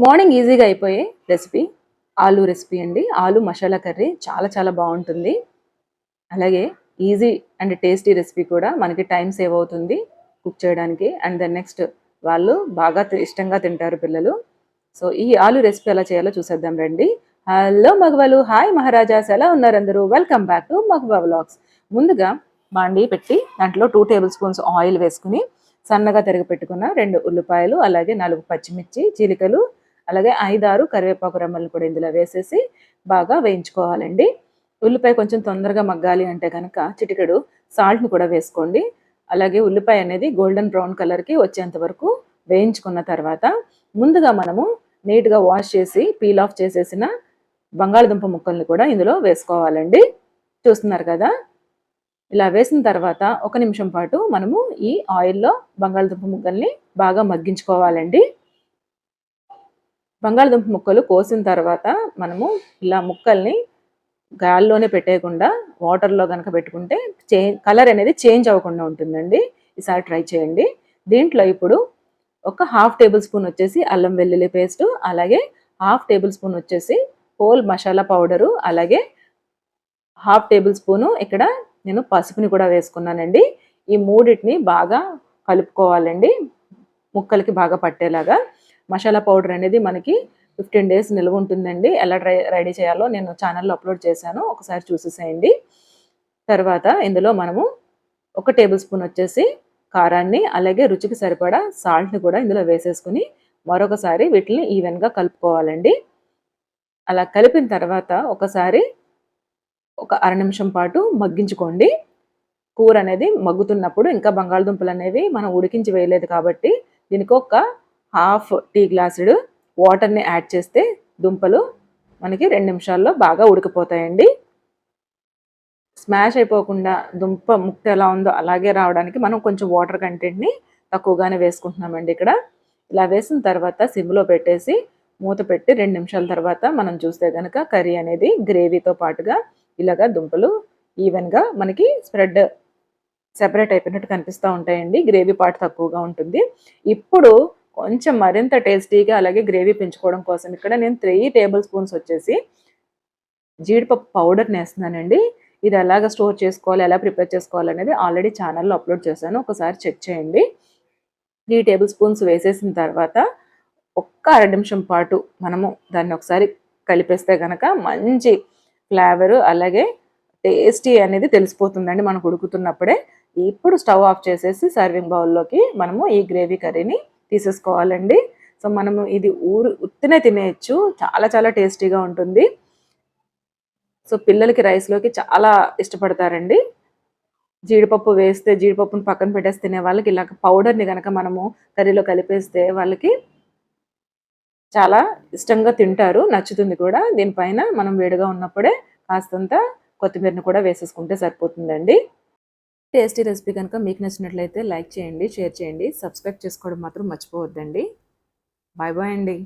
Morning ఈజీగా అయిపోయే recipe ఆలు రెసిపీ అండి. ఆలు మసాలా కర్రీ చాలా చాలా బాగుంటుంది. అలాగే ఈజీ అండ్ టేస్టీ రెసిపీ కూడా. మనకి టైం సేవ్ అవుతుంది కుక్ చేయడానికి. అండ్ దెన్ నెక్స్ట్ వాళ్ళు బాగా ఇష్టంగా తింటారు పిల్లలు. సో ఈ ఆలు రెసిపీ ఎలా చేయాలో చూసేద్దాం రండి. హలో మగవాళ్ళు, హాయ్ మహారాజాస్, ఎలా ఉన్నారు అందరూ? వెల్కమ్ బ్యాక్ టు మగవా వ్లాగ్స్. ముందుగా బాండి పెట్టి దాంట్లో 2 టేబుల్ స్పూన్స్ ఆయిల్ వేసుకుని సన్నగా తరిగి పెట్టుకున్న 2 ఉల్లిపాయలు, అలాగే 4 పచ్చిమిర్చి చీలికలు, అలాగే 5-6 కరివేపాకు రెమ్మలు కూడా ఇందులో వేసేసి బాగా వేయించుకోవాలండి. ఉల్లిపాయ కొంచెం తొందరగా మగ్గాలి అంటే కనుక చిటికెడు సాల్ట్ని కూడా వేసుకోండి. అలాగే ఉల్లిపాయ అనేది గోల్డెన్ బ్రౌన్ కలర్కి వచ్చేంత వరకు వేయించుకున్న తర్వాత ముందుగా మనము నీట్గా వాష్ చేసి పీల్ ఆఫ్ చేసేసిన బంగాళదుంప ముక్కల్ని కూడా ఇందులో వేసుకోవాలండి. చూస్తున్నారు కదా, ఇలా వేసిన తర్వాత 1 నిమిషం పాటు మనము ఈ ఆయిల్లో బంగాళదుంప ముక్కల్ని బాగా మగ్గించుకోవాలండి. బంగాళదుంప ముక్కలు కోసిన తర్వాత మనము ఇలా ముక్కల్ని గాల్లోనే పెట్టేయకుండా వాటర్లో కనుక పెట్టుకుంటే కలర్ అనేది చేంజ్ అవ్వకుండా ఉంటుందండి. ఈసారి ట్రై చేయండి. దీంట్లో ఇప్పుడు ఒక 1/2 టేబుల్ స్పూన్ వచ్చేసి అల్లం వెల్లుల్లి పేస్టు, అలాగే 1/2 టేబుల్ స్పూన్ వచ్చేసి హోల్ మసాలా పౌడరు, అలాగే 1/2 టేబుల్ స్పూను ఇక్కడ నేను పసుపుని కూడా వేసుకున్నానండి. ఈ మూడింటిని బాగా కలుపుకోవాలండి, ముక్కలకి బాగా పట్టేలాగా. మసాలా పౌడర్ అనేది మనకి 15 డేస్ నిల్వ ఉంటుందండి. ఎలా రెడీ చేయాలో నేను ఛానల్లో అప్లోడ్ చేశాను, ఒకసారి చూసేసేయండి. తర్వాత ఇందులో మనము 1 టేబుల్ స్పూన్ వచ్చేసి కారాన్ని, అలాగే రుచికి సరిపడా సాల్ట్ని కూడా ఇందులో వేసేసుకుని మరొకసారి వీటిని ఈవెన్గా కలుపుకోవాలండి. అలా కలిపిన తర్వాత ఒకసారి ఒక 1/2 నిమిషం పాటు మగ్గించుకోండి. కూర అనేది మగ్గుతున్నప్పుడు ఇంకా బంగాళదుంపలు అనేవి మనం ఉడికించి వేయలేదు కాబట్టి దీనికి ఒక 1/2 టీ గ్లాసుడు వాటర్ని యాడ్ చేస్తే దుంపలు మనకి 2 నిమిషాల్లో బాగా ఉడికిపోతాయండి. స్మాష్ అయిపోకుండా దుంప ముక్క ఎలా ఉందో అలాగే రావడానికి మనం కొంచెం వాటర్ కంటెంట్ని తక్కువగానే వేసుకుంటున్నామండి ఇక్కడ. ఇలా వేసిన తర్వాత సిమ్లో పెట్టేసి మూత పెట్టి 2 నిమిషాల తర్వాత మనం చూస్తే కనుక కర్రీ అనేది గ్రేవీతో పాటుగా ఇలాగా దుంపలు ఈవెన్గా మనకి సెపరేట్ అయిపోయినట్టు కనిపిస్తూ ఉంటాయండి. గ్రేవీ పార్ట్ తక్కువగా ఉంటుంది. ఇప్పుడు కొంచెం మరింత టేస్టీగా అలాగే గ్రేవీ పెంచుకోవడం కోసం ఇక్కడ నేను 3 టేబుల్ స్పూన్స్ వచ్చేసి జీడిపప్పు పౌడర్ని వేస్తున్నానండి. ఇది ఎలాగ స్టోర్ చేసుకోవాలి, ఎలా ప్రిపేర్ చేసుకోవాలి అనేది ఆల్రెడీ ఛానల్లో అప్లోడ్ చేశాను, ఒకసారి చెక్ చేయండి. 3 టేబుల్ స్పూన్స్ వేసేసిన తర్వాత ఒక్క 1/2 నిమిషం పాటు మనము దాన్ని ఒకసారి కలిపేస్తే కనుక మంచి ఫ్లేవరు అలాగే టేస్టీ అనేది తెలిసిపోతుందండి మనకు ఉడుకుతున్నప్పుడే. ఇప్పుడు స్టవ్ ఆఫ్ చేసేసి సర్వింగ్ బౌల్లోకి మనము ఈ గ్రేవీ కర్రీని తీసేసుకోవాలండి. సో మనము ఇది ఉత్తినే తినేయచ్చు, చాలా చాలా టేస్టీగా ఉంటుంది. సో పిల్లలకి రైస్లోకి చాలా ఇష్టపడతారండి. జీడిపప్పు వేస్తే జీడిపప్పును పక్కన పెట్టేసి తినే వాళ్ళకి ఇలాగ పౌడర్ని కనుక మనము కర్రీలో కలిపేస్తే వాళ్ళకి చాలా ఇష్టంగా తింటారు, నచ్చుతుంది కూడా. దీనిపైన మనం వేడిగా ఉన్నప్పుడే కాస్తంత కొత్తిమీరని కూడా వేసేసుకుంటే సరిపోతుందండి. టేస్టీ రెసిపీ కనుక మీకు నచ్చినట్లయితే లైక్ చేయండి, షేర్ చేయండి, సబ్స్క్రైబ్ చేసుకోవడం మాత్రం మర్చిపోవద్దండి. బాయ్ బాయ్ అండి.